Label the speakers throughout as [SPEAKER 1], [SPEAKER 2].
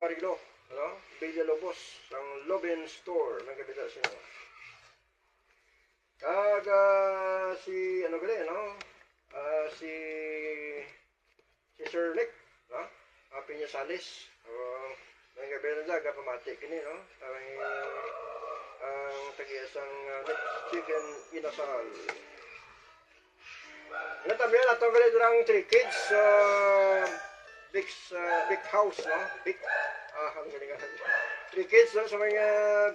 [SPEAKER 1] Marilo, ano? Villalobos, ang Loben Store, ng kabila sa inyo. Kaga si, ano gali, no? Si Sir Nick, no? Pinyasalis, ng kabila na daga, pamati kini, no? Ang tagiasang next chicken inasal. Natabi na ito gali durang 3 kids, big house, no? Big, ang galing nga. 3 kids, no? Sa mga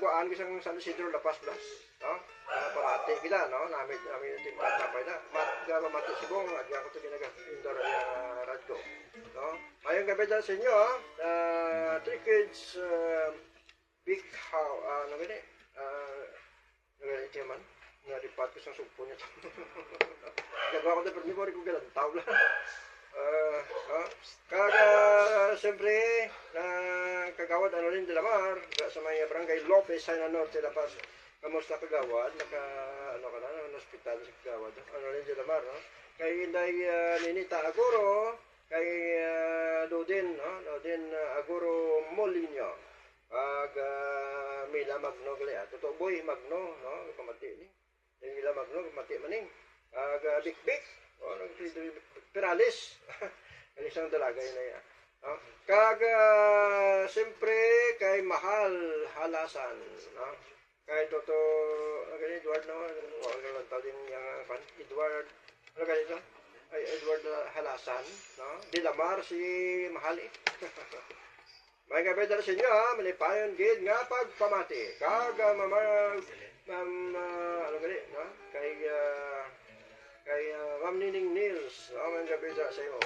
[SPEAKER 1] guaan, isang San Isidro, Lapas Blas, no? Pamati kita, no? Namin yung tapay na. Mamati si Bong, at ako ito ginag-indoor radyo, no? Mayong gabi dyan sa inyo, 3 kids, big house, ano gani? Ito man, naripat ko sa sumpo niya. Gagawa ko na, pero hindi ko rin ko galantaw lang. Siyempre, kagawad ano rin de la Mar, sa mga barangay Lopez, Sana Norte, La Paz. Kamusta kagawad? Ano ka na, hospital sa kagawad. Ano rin de la Mar, no? Kay Inday Ninita Aguro, kay Dodin, no? Dodin Aguro Molino. Mila Magno, kaya. Totoo boy, Magno, no? Kamati ni. Yung Mila Magno, kamati maning. Bik-bik. Peralis. Ang isang dalaga yun na yan. No? Siyempre, kay Mahal Halasan. No? Kay Toto, Edward, no? Din yung Edward, ano ganito? Ay, Edward Halasan. No? Dilamar, si Mahal eh. May gabi dala sa inyo, ha? Malipayon, gid nga pagpamati. Ano ganito, no? Kay Ma'am Nining Nils, may gabi dala sa inyo.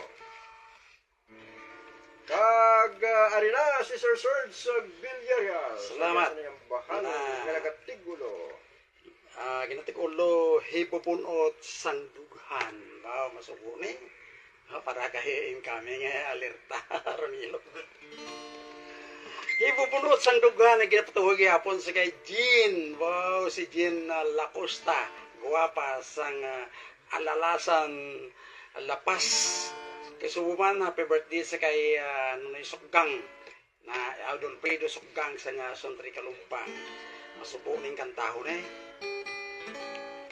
[SPEAKER 1] Arina, si Sir Serge Villarreal.
[SPEAKER 2] Salamat.
[SPEAKER 1] Bahan, Ginatigulo.
[SPEAKER 2] Ginatigulo, hipupunot sandughan. Wow, masuko ni. Para kahiin kami nga alerta. Ronilo. Hipupunot sandughan, ginapatuhog yapon sa kay Jean. Wow, si Jean Lacosta. Guwapa sang alalasan lapas. Kasubuman, happy birthday sa kay Nunay Sukgang na Adolfredo Sukgang sa nga Sontri Kalumpang. Masubo ning kantahon eh.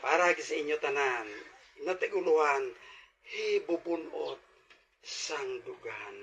[SPEAKER 2] Para sa inyo tanan, natiguluhan, hibubunot sang dugan.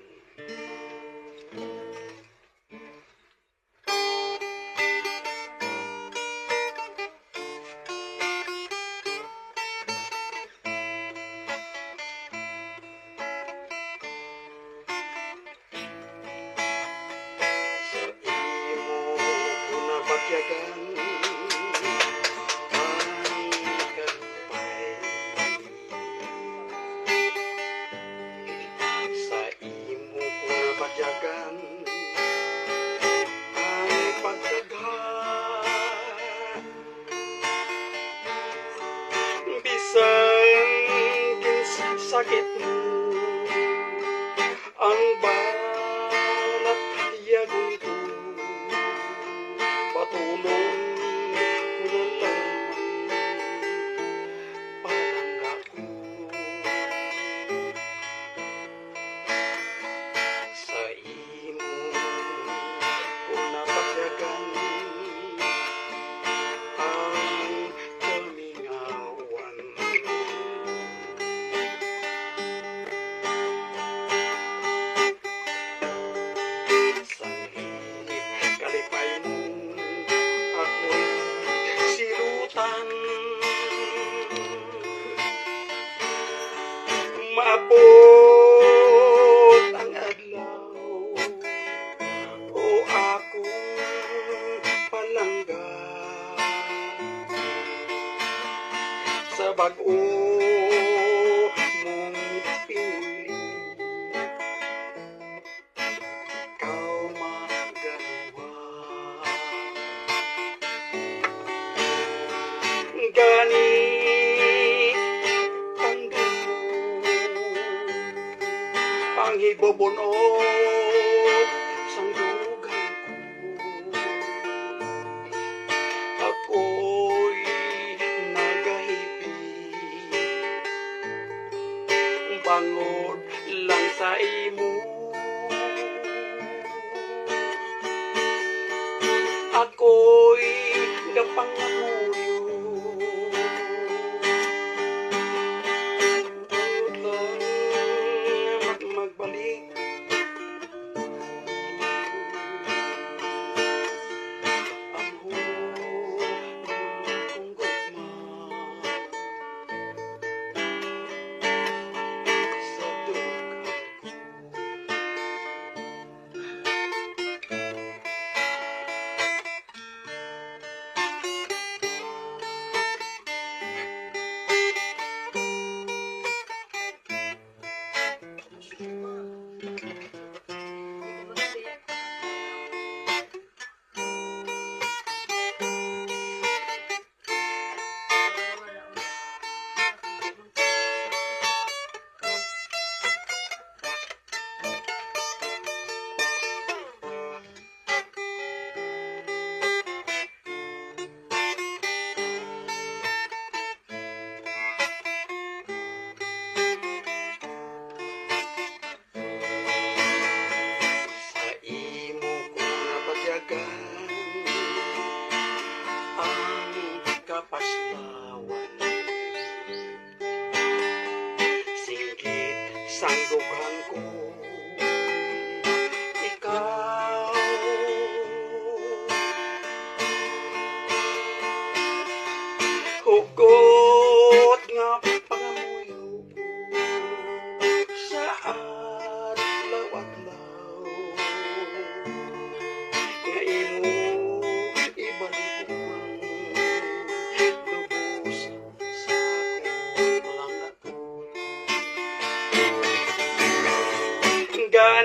[SPEAKER 2] Sakit mo ang balat yagun ko, patulong ko na lang parang ako sa imo ko napagyagan ang kamingawan. Maabot ang adlaw o akong palangga sa bag-o mong pinili. Ikaw magawa gani ang hibubunot sang dugan ko. Ako'y nagahipin, bangod lang sa imo.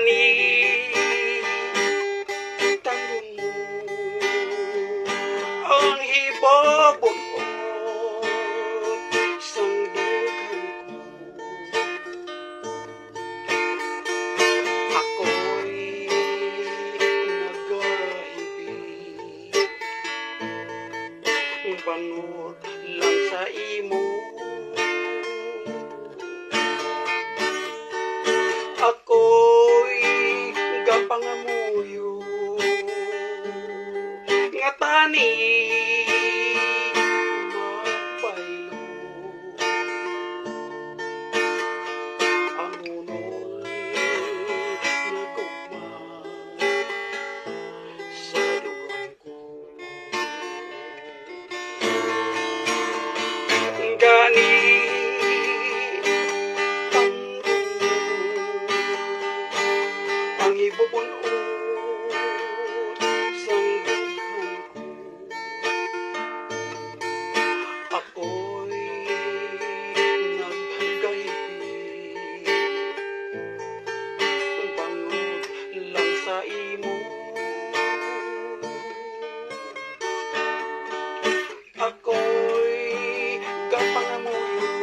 [SPEAKER 2] Gani tanong mo ang hibabon ko sang dugang ko. Ako'y nagahibig bangod lang sa imo. Ako'y gapangamuyo nga tani magpaylo ang unol nagugma sa dugon ko. Gani ang ibubunog sang dughan ko. Ako'y naghagaypig bangod lang sa imo. Ako'y gapangamuyo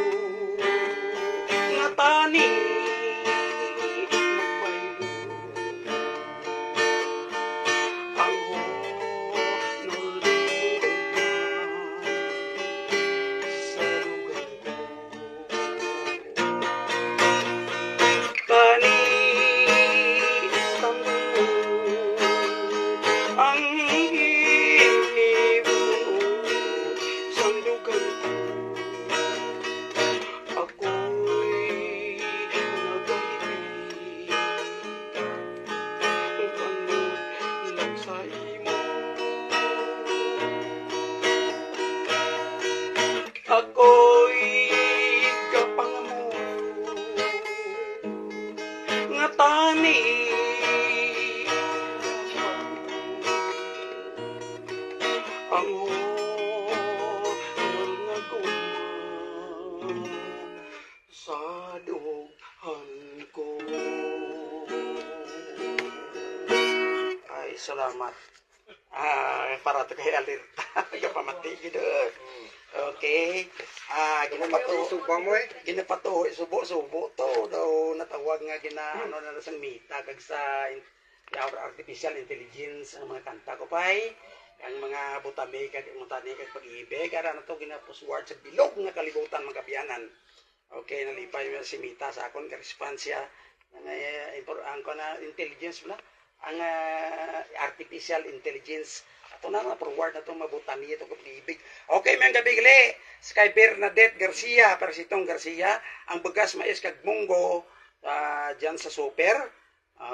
[SPEAKER 2] nga tani magbaylo ang honol sa lugar ko. Kani ang ibubunog sang lugar ko. Ako'y nagahibig bangod lang sa imo. Ako'y gapangamuyo nga tani ang honol nga gugma sa dughan ko. Ay, salamat. Para to kay alerta. Pamati gid. Okay.
[SPEAKER 1] Subang mo eh.
[SPEAKER 2] Ginapato subo to daw natawag nga ano na sang mita kag sa artificial intelligence ang mga kanta ko pay ang mga butami kag mutani kag pag-ibig ara na to ginapusward sa bilog nga kalibutan mga kabiyanan. Okay, nalipay mo si Mita sa akon ka response siya ang na intelligence mo na ang artificial intelligence ato na forward na to mabutami ito pag-ibig. Okay, may gabi gali Sky Bernadette Garcia Persitong Garcia ang bagas mais kag munggo dyan sa super.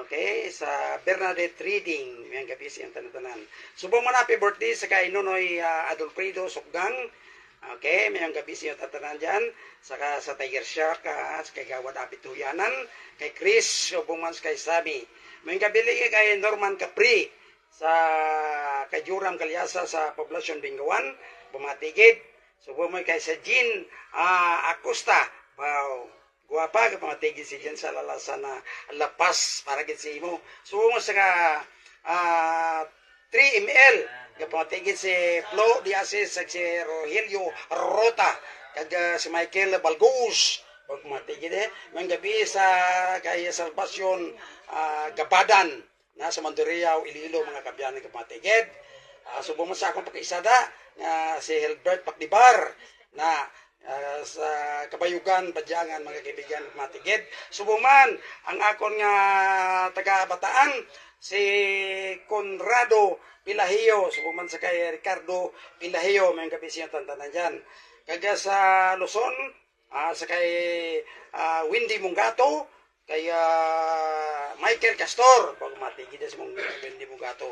[SPEAKER 2] Okay, sa Bernadette Reading may gabi siyang tanan-tanan. Subong man happy birthday sa kay Nonoy Adolfredo Sukgang. Okay, may gabi siyang tatanan dyan. Saka sa Tiger Shark, sa kay Gawad Apituyanan, kay Chris, subong man kay Sabi. May gabi kay Norman Capri sa kay Juram Galyasa sa Poblacion Bingawan, bumatigid. Subong man kay sa Jean Acosta. Wow. Guwapa ka pamatigid si Jean sa lalasan na lapas para gid si imo. Subong man sa 3 ml pamatigid si Flo Diasis sa si Rogelio Rota kag si Michael Balgus pamatigid may gabi sa kay Salvacion Gabadan na sa Mandurriao Iloilo mga kabyanan pamatigid. Subong man sa akong pagkaisada nga si Hilbert Pakdibar na sa Kabayugan, Badyangan, mga kaibigan matigid. Subuman ang akon nga taga-Bataan si Conrado Pilahio, subuman sa kay Ricardo Pilahio, may gabi siya tantanan dyan. Kaga sa Luzon, sa kay Windy Mungato, kay Michael Castor, pag matigid sa Windy Mungato.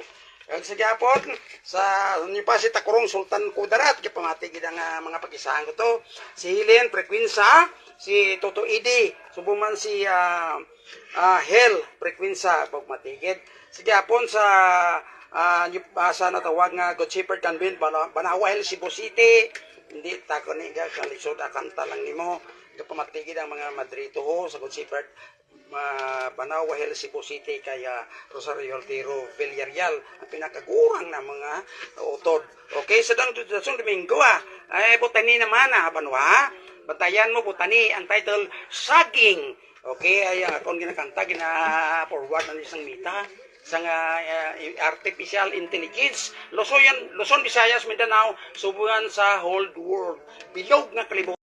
[SPEAKER 2] Kag sa Japon, sa pa si Takurong Sultan Kudarat, kaya pamatigid ang mga pag-isahan ko to. Si Helen Frequenza, si Toto Idi, subuman si Hel Frequenza, pag matigid. Sa Japon, sa natawag nga God Shepherd Canvin, Banawahel, Cebu City, hindi tako ni kalisod akanta lang nimo, kaya pamatigid ang mga madrito ho sa God Shepherd Banawahel, Cebu City, kaya Rosario Altero, Villarreal, ang pinakagurang na mga utod. Okay, sa Domingo, ay butani naman, banwa, batayan mo butani, ang title, Saging. Okay, ay akong ginakanta, gina-forward ng isang mita, isang artificial intelligence, Luzon, Visayas, Mindanao, subuhan sa whole world, bilog na kalibutan.